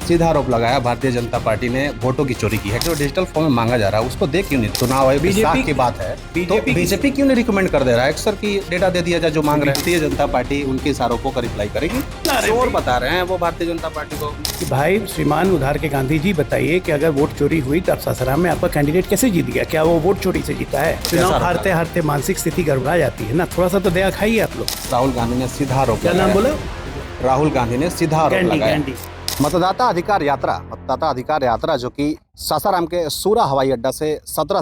सीधा आरोप लगाया भारतीय जनता पार्टी ने वोटों की चोरी की है। जो डिजिटल फॉर्म में मांगा जा रहा है उसको दे क्यों नहीं? चुनाव आयोग की साख की बात है तो बीजेपी क्यों नहीं रिकमेंड कर दे रहा है अक्सर की डेटा दे दिया जाए जो मांग रहे हैं? भारतीय जनता पार्टी उनके इस आरोपों का रिप्लाई करेगी और बता रहे हैं वो भारतीय जनता पार्टी को कि भाई श्रीमान उधार के गांधी जी बताइए कि अगर वोट चोरी हुई तो अब सासाराम में आपका कैंडिडेट कैसे जीत गया? क्या वो वोट चोरी से जीता है? चुनाव हारते हारते मानसिक स्थिति गड़बड़ा जाती है ना, थोड़ा सा तो दया खाइए आप लोग। राहुल गांधी ने सीधा आरोप क्या नाम बोला? राहुल गांधी ने सीधा आरोप लगाया। मतदाता अधिकार यात्रा जो कि सासाराम के सूरा हवाई अड्डा से 17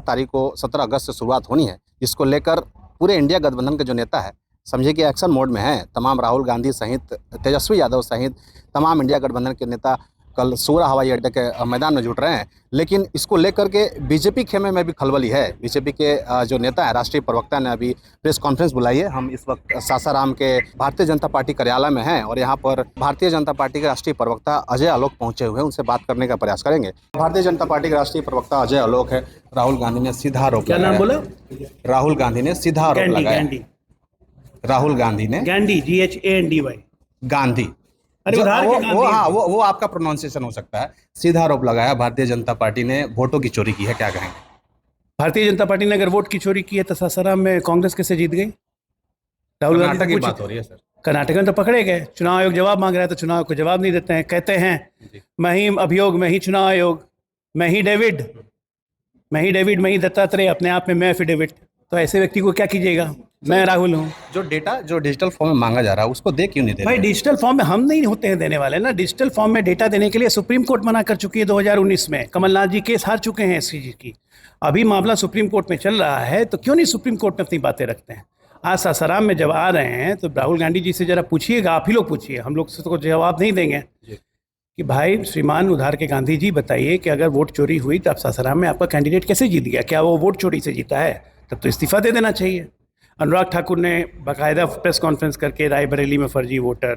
अगस्त से शुरुआत होनी है, जिसको लेकर पूरे इंडिया गठबंधन के जो नेता है समझे कि एक्शन मोड में हैं। तमाम राहुल गांधी सहित तेजस्वी यादव सहित तमाम इंडिया गठबंधन के नेता कल सूरा हवाई अड्डे के मैदान में जुट रहे हैं। लेकिन इसको लेकर के बीजेपी खेमे में भी खलबली है। बीजेपी के जो नेता है, राष्ट्रीय प्रवक्ता ने अभी प्रेस कॉन्फ्रेंस बुलाई है। हम इस वक्त सासाराम के भारतीय जनता पार्टी कार्यालय में हैं और यहाँ पर भारतीय जनता पार्टी के राष्ट्रीय प्रवक्ता अजय आलोक पहुंचे हुए हैं। उनसे बात करने का प्रयास करेंगे। भारतीय जनता पार्टी के राष्ट्रीय प्रवक्ता अजय आलोक है। राहुल गांधी ने सीधा आरोप क्या नाम बोला? राहुल गांधी ने सीधा आरोप लगाया। राहुल गांधी ने GHANDY गांधी वो आपका प्रोनाउंसिएशन हो सकता है। सीधा आरोप लगाया भारतीय जनता पार्टी ने वोटों की चोरी की है, क्या कहेंगे? भारतीय जनता पार्टी ने अगर वोट की चोरी की है तो सासाराम में कांग्रेस कैसे जीत गई? राहुल गांधी की बात हो रही है सर। कर्नाटक में तो पकड़े गए। चुनाव आयोग जवाब मांग रहा है तो चुनाव को जवाब नहीं देते हैं। कहते हैं मैं ही अभियोग, मैं ही चुनाव आयोग, मैं ही डेविड, मैं ही दत्तात्रेय, अपने आप में मैं एफिडेविट। तो ऐसे व्यक्ति को क्या कीजिएगा? मैं राहुल हूँ। जो डिजिटल फॉर्म में मांगा जा रहा है उसको दे क्यों नहीं दे रहे? भाई डिजिटल फॉर्म में हम नहीं होते हैं देने वाले ना। डिजिटल फॉर्म में डेटा देने के लिए सुप्रीम कोर्ट मना कर चुकी है 2019 में। कमलनाथ जी केस हार चुके हैं इस चीज की। अभी मामला सुप्रीम कोर्ट में चल रहा है तो क्यों नहीं सुप्रीम कोर्ट में अपनी बातें रखते हैं? आज सासाराम में जब आ रहे हैं तो राहुल गांधी जी से जरा पूछिएगा, आप ही लोग पूछिए, हम लोग से तो जवाब नहीं देंगे कि भाई श्रीमान उधार के गांधी जी बताइए कि अगर वोट चोरी हुई तो अब सासाराम में आपका कैंडिडेट कैसे जीत गया? क्या वो वोट चोरी से जीता है? तब तो इस्तीफा दे देना चाहिए। अनुराग ठाकुर ने बाकायदा प्रेस कॉन्फ्रेंस करके रायबरेली में फर्जी वोटर,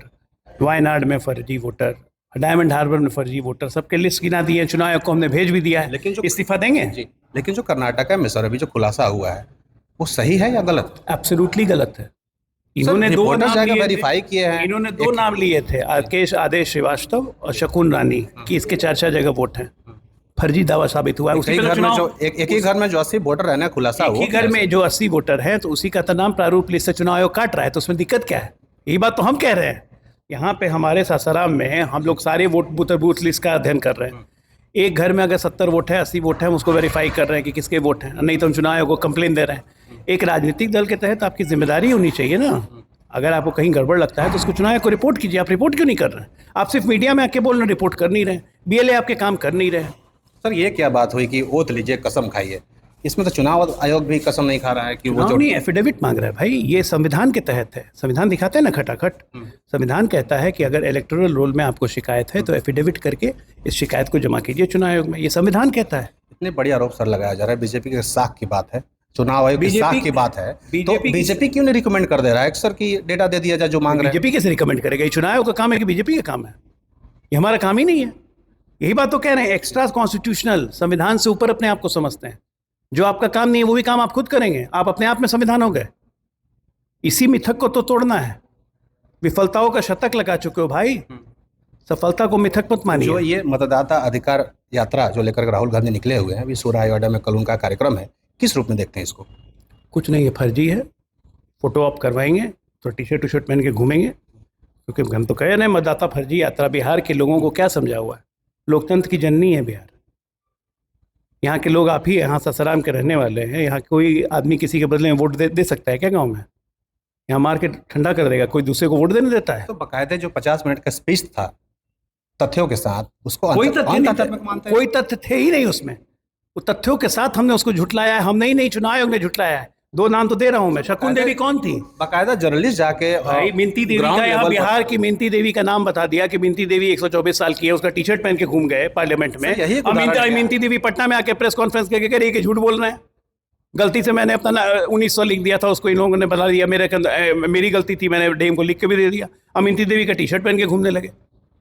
वायनाड में फर्जी वोटर, डायमंड हार्बर में फर्जी वोटर, सबके लिस्ट गिना दी है। चुनाव आयोग को हमने भेज भी दिया है। लेकिन इस्तीफा देंगे जी। लेकिन जो कर्नाटक में सर अभी जो खुलासा हुआ है वो सही है या गलत? एब्सोल्युटली गलत है। इन्होंने दो नाम लिए थे, आदेश श्रीवास्तव और शकुन रानी की। इसके 4 जगह वोट हैं। फर्जी दावा साबित हुआ है। एक ही घर में जो 80 वोटर है ना, खुलासा हुआ। एक ही घर में जो 80 वोटर हैं तो उसी का तो नाम प्रारूप लिस्ट से चुनाव आयोग काट रहा है। तो उसमें दिक्कत क्या है? यही बात तो हम कह रहे हैं। यहाँ पे हमारे सासाराम में हम लोग सारे बूथ लिस्ट का अध्ययन कर रहे हैं। एक घर में अगर 70 वोट है, 80 वोट है, हम उसको वेरीफाई कर रहे हैं कि किसके वोट हैं, नहीं तो हम चुनाव आयोग को कंप्लेन दे रहे हैं। एक राजनीतिक दल के तहत आपकी जिम्मेदारी होनी चाहिए ना। अगर आपको कहीं गड़बड़ लगता है तो उसको चुनाव आयोग को रिपोर्ट कीजिए। आप रिपोर्ट क्यों नहीं कर रहे हैं? आप सिर्फ मीडिया में आके बोल रहे, रिपोर्ट कर नहीं रहे। BLA आपके काम कर नहीं रहे। सर ये क्या बात हुई कि ओथ लीजिए कसम खाइए? इसमें तो चुनाव आयोग भी कसम नहीं खा रहा है कि वो जो एफिडेविट मांग रहा है। भाई ये संविधान के तहत है। संविधान दिखाते हैं ना खटाखट। संविधान कहता है कि अगर इलेक्टोरल रोल में आपको शिकायत है तो एफिडेविट करके इस शिकायत को जमा कीजिए चुनाव आयोग में। ये संविधान कहता है। इतने बड़े आरोप सर लगाया जा रहा है। बीजेपी के साख की बात है, चुनाव आयोग की साख की बात है, तो बीजेपी क्यों नहीं रिकमेंड कर दे रहा है अक्सर की डेटा दे दिया जाए जो मांग रहे हैं? बीजेपी कैसे रिकमेंड करेगा? चुनाव आयोग का काम है कि बीजेपी का काम है? ये हमारा काम ही नहीं है। यही बात तो कह रहे हैं। एक्स्ट्रा कॉन्स्टिट्यूशनल, संविधान से ऊपर अपने आप को समझते हैं। जो आपका काम नहीं है वो भी काम आप खुद करेंगे। आप अपने आप में संविधान हो गए। इसी मिथक को तो तोड़ना है। विफलताओं का शतक लगा चुके हो भाई। सफलता को मिथक मत मानिए। जो ये मतदाता अधिकार यात्रा जो लेकर राहुल गांधी निकले हुए हैं, अभी सूरा हवाई अड्डा में कल उनका कार्यक्रम है, किस रूप में देखते हैं इसको? कुछ नहीं, ये फर्जी है। फोटो आप करवाएंगे तो टी शर्ट पहन के घूमेंगे, क्योंकि हम तो कह रहे हैं मतदाता फर्जी यात्रा। बिहार के लोगों को क्या समझा हुआ है? लोकतंत्र की जननी है बिहार। यहाँ के लोग आप ही यहाँ सासाराम के रहने वाले हैं। यहाँ कोई आदमी किसी के बदले में वोट दे सकता है क्या गांव में? यहाँ मार के ठंडा कर देगा। कोई दूसरे को वोट देने देता है? तो बाकायदे जो 50 मिनट का स्पीच था तथ्यों के साथ, उसको कोई तथ्य थे ही नहीं उसमें। वो तथ्यों के साथ हमने उसको झुटलाया है। हम नहीं, चुनाव आयोग ने झुटलाया है। 2 नाम तो दे रहा हूं मैं। शकुन देवी कौन थी? बाकायदा जर्नलिस्ट जाके भाई मिंती देवी का, यहाँ बिहार की मिंती देवी का नाम बता दिया कि मिंती देवी 124 साल की है। उसका टी-शर्ट पहन के घूम गए पार्लियामेंट में। मिंती देवी पट्टा में आके प्रेस कॉन्फ्रेंस करके कह रही है कि झूठ बोल रहे हैं। गलती से मैंने अपना 1900 लिख दिया था, उसको इन लोगों ने बता दिया मेरी गलती थी, मैंने डीएम को लिख के भी दे दिया। अमिंती देवी का टी-शर्ट पहन के घूमने लगे।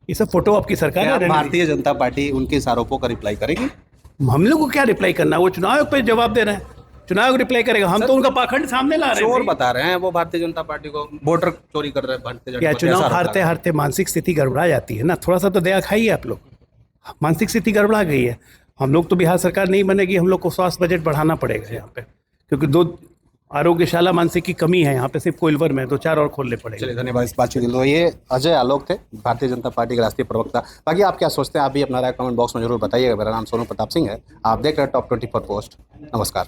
ये सब फोटो आपकी सरकार है। भारतीय जनता पार्टी उनके इस आरोपों का रिप्लाई करेगी? हम लोग को क्या रिप्लाई करना है? वो चुनाव आयोग पे जवाब दे रहे हैं, चुनाव आयोग रिप्लाई करेगा। हम तो उनका पाखंड सामने ला रहे हैं। चोर बता रहे हैं वो भारतीय जनता पार्टी को, वोटर चोरी कर रहे हैं। क्या चुनाव हारते हारते मानसिक स्थिति गड़बड़ा जाती है ना, थोड़ा सा तो दया खाइए आप लोग। मानसिक स्थिति गड़बड़ा गई है। हम लोग तो बिहार सरकार नहीं बनेगी, हम लोग को स्वास्थ्य बजट बढ़ाना पड़ेगा यहाँ पे, क्योंकि 2 आरोग्यशाला मानसिक की कमी है यहाँ पे, सिर्फ कोइलवर में 2-4 और खोलने पड़ेंगे। चलिए धन्यवाद इस बातचीत के लिए। तो ये अजय आलोक थे, भारतीय जनता पार्टी के राष्ट्रीय प्रवक्ता। बाकी आप क्या सोचते हैं, आप भी अपना राय कमेंट बॉक्स में जरूर बताइएगा। मेरा नाम सोनू प्रताप सिंह है, आप देख रहे हैं टॉप 24 पोस्ट। नमस्कार।